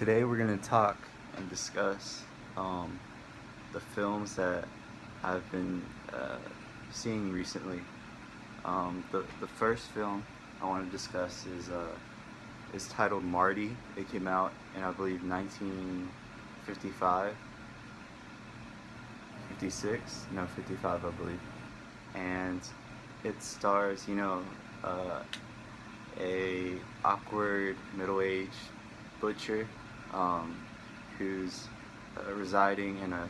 Today we're going to talk and discuss the films that I've been seeing recently. The first film I want to discuss is titled Marty. It came out in, I believe, 1955, 56, no, 55, I believe. And it stars, a awkward middle-aged butcher who's residing in a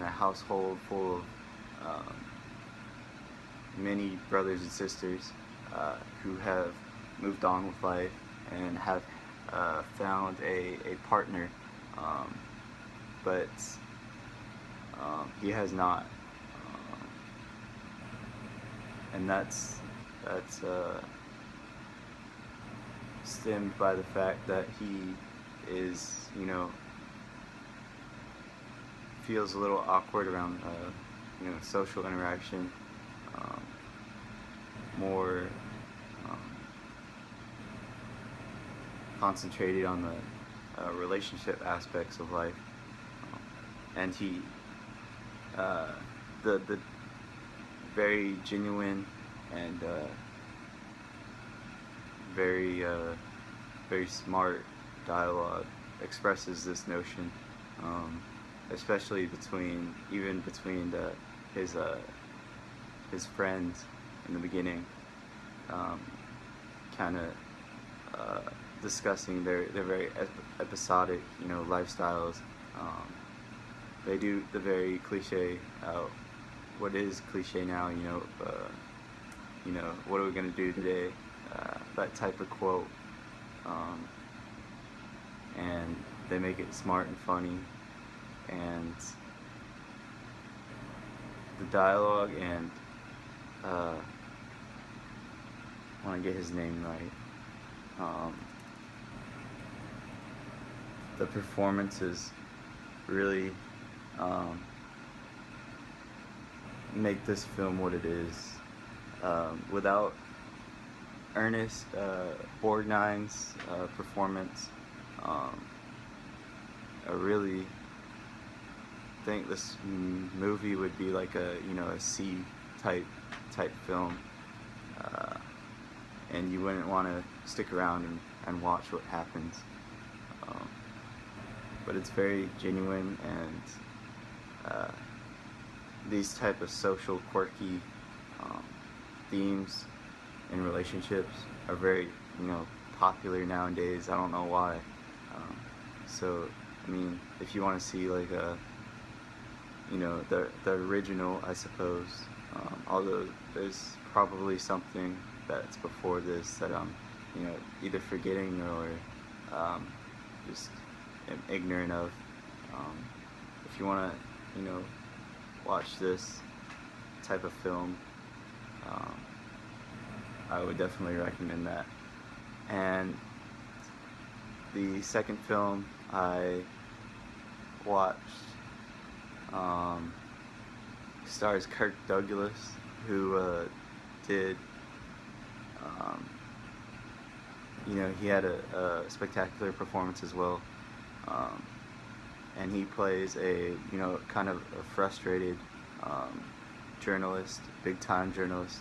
household full of many brothers and sisters who have moved on with life and have found a partner, but he has not, and that's stemmed by the fact that he is, feels a little awkward around, social interaction, more concentrated on the relationship aspects of life, and the very genuine and very very smart dialogue expresses this notion, especially between his friends in the beginning, kind of discussing their very episodic, lifestyles. They do the very cliche, what is cliche now, what are we gonna do today? That type of quote, and they make it smart and funny, and the dialogue and I want to get his name right. The performances really make this film what it is. Without Ernest Borgnine's performance, I really think this movie would be like a C type film, and you wouldn't want to stick around and watch what happens. But it's very genuine, and these type of social quirky themes in relationships are very popular nowadays. I don't know why. So I mean, if you want to see like the original, I suppose, although there's probably something that's before this that I'm either forgetting or just am ignorant of. If you want to watch this type of film, I would definitely recommend that. And the second film I watched stars Kirk Douglas, who did, he had a spectacular performance as well, and he plays a kind of a frustrated journalist, big time journalist,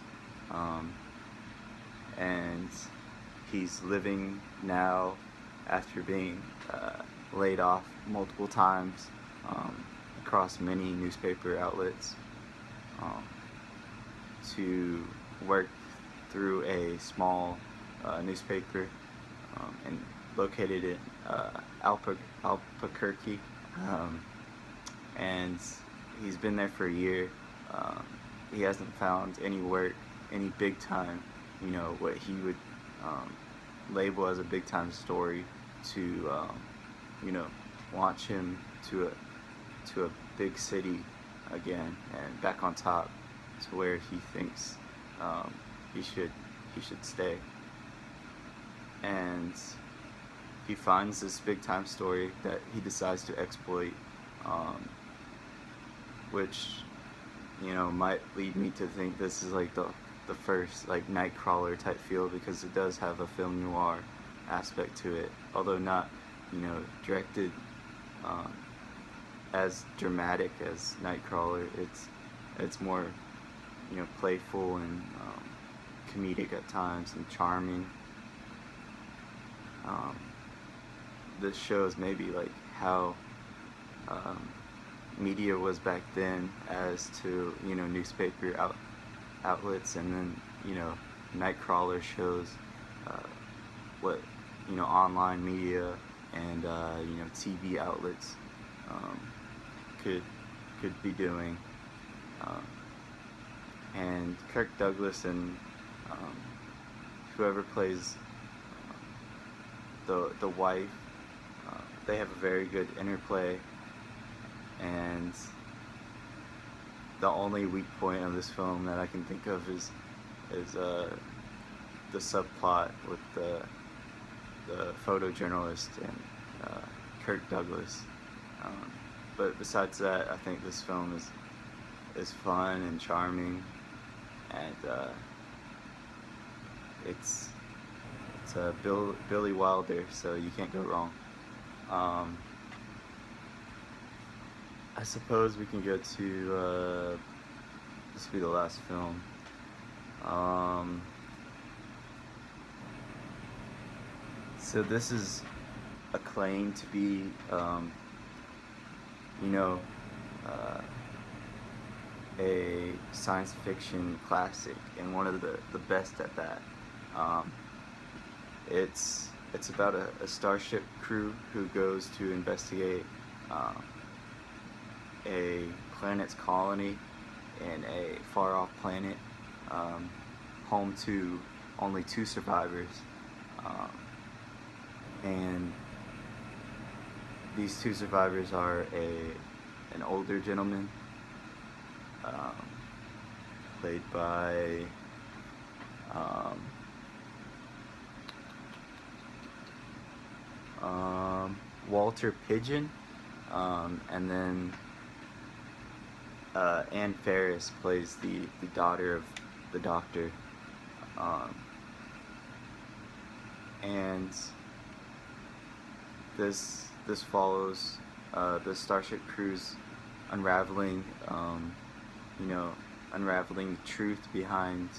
and he's living now after being laid off multiple times across many newspaper outlets, to work through a small newspaper and located in Albuquerque, and he's been there for a year. He hasn't found any work, any big time, what he would label as a big time story to launch him to a big city again and back on top, to where he thinks he should stay. And he finds this big time story that he decides to exploit, which might lead me to think this is like the first like Nightcrawler type feel, because it does have a film noir aspect to it, although not directed um, as dramatic as Nightcrawler. It's more playful and comedic at times and charming. Um, this shows maybe like how um, media was back then as to newspaper outlets, and then Nightcrawler shows uh, what online media and TV outlets um, could be doing. Um, and Kirk Douglas and um, whoever plays the wife, they have a very good interplay. And the only weak point of this film that I can think of is the subplot with the photojournalist and Kirk Douglas. But besides that, I think this film is fun and charming, and it's Billy Wilder, so you can't go wrong. I suppose we can go to this will be the last film. So this is acclaimed to be, a science fiction classic, and one of the best at that. It's about a starship crew who goes to investigate a planet's colony in a far-off planet, home to only 2 survivors, and these 2 survivors are an older gentleman, played by Walter Pidgeon, and then Anne Ferris plays the daughter of the doctor, and this follows the starship crew's unraveling unraveling the truth behind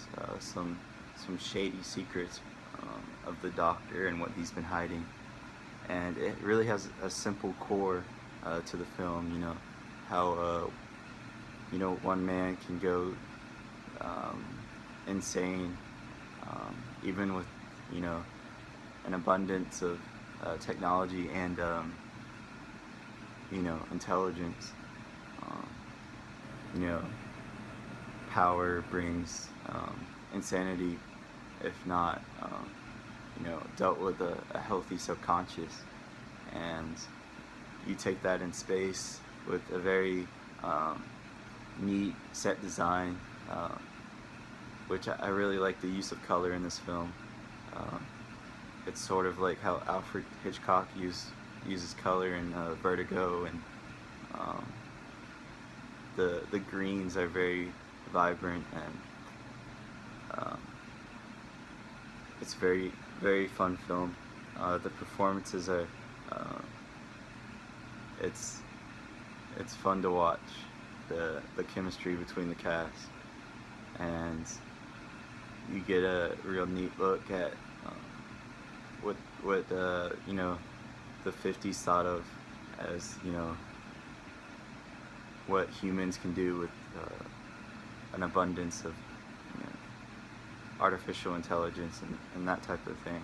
some shady secrets of the doctor and what he's been hiding. And it really has a simple core to the film. How one man can go insane, even with an abundance of technology and intelligence. Power brings insanity, if not dealt with a healthy subconscious. And you take that in space with a very neat set design, which I really like the use of color in this film. It's sort of like how Alfred Hitchcock uses color in Vertigo, and the greens are very vibrant, and it's very, very fun film. The performances are it's fun to watch, the chemistry between the cast, and you get a real neat look at what the 50s thought of as what humans can do with an abundance of artificial intelligence and that type of thing,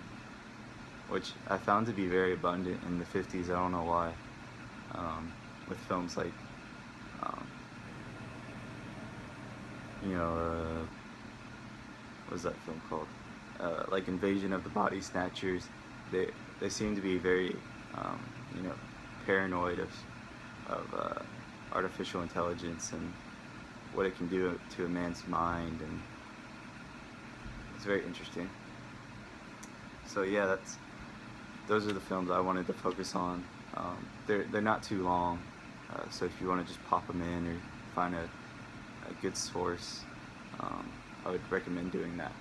which I found to be very abundant in the 50s. I don't know why. With films like what's that film called? Like Invasion of the Body Snatchers. They seem to be very paranoid of artificial intelligence and what it can do to a man's mind, and it's very interesting. So yeah, those are the films I wanted to focus on. They're not too long, so if you want to just pop them in or find a good source, I would recommend doing that.